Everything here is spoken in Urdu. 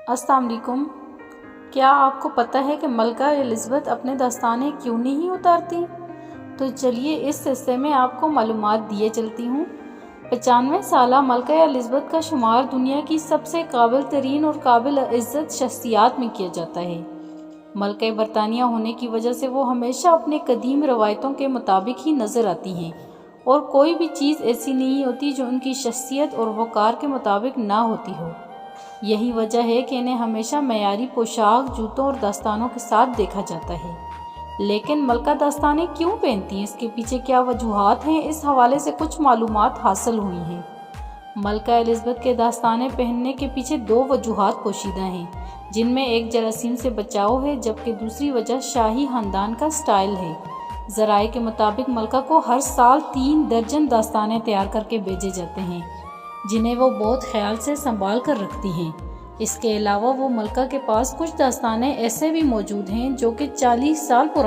السلام علیکم۔ کیا آپ کو پتہ ہے کہ ملکہ الزبتھ اپنے دستانے کیوں نہیں اتارتی؟ تو چلیے اس حصے میں آپ کو معلومات دیے چلتی ہوں۔ 95 سالہ ملکہ الزبتھ کا شمار دنیا کی سب سے قابل ترین اور قابل عزت شخصیات میں کیا جاتا ہے۔ ملکہ برطانیہ ہونے کی وجہ سے وہ ہمیشہ اپنے قدیم روایتوں کے مطابق ہی نظر آتی ہیں اور کوئی بھی چیز ایسی نہیں ہوتی جو ان کی شخصیت اور وقار کے مطابق نہ ہوتی ہو۔ یہی وجہ ہے کہ انہیں ہمیشہ معیاری پوشاک، جوتوں اور دستانوں کے ساتھ دیکھا جاتا ہے۔ لیکن ملکہ دستانے کیوں پہنتی ہیں؟ اس کے پیچھے کیا وجوہات ہیں؟ اس حوالے سے کچھ معلومات حاصل ہوئی ہیں۔ ملکہ الزبتھ کے دستانے پہننے کے پیچھے 2 وجوہات پوشیدہ ہیں، جن میں ایک جراثیم سے بچاؤ ہے جبکہ دوسری وجہ شاہی خاندان کا سٹائل ہے۔ ذرائع کے مطابق ملکہ کو ہر سال 3 درجن دستانے تیار کر کے بھیجے جاتے ہیں، جنہیں وہ بہت خیال سے سنبھال کر رکھتی ہیں۔ اس کے علاوہ وہ ملکہ کے پاس کچھ دستانے ایسے بھی موجود ہیں جو کہ 40 سال پرانے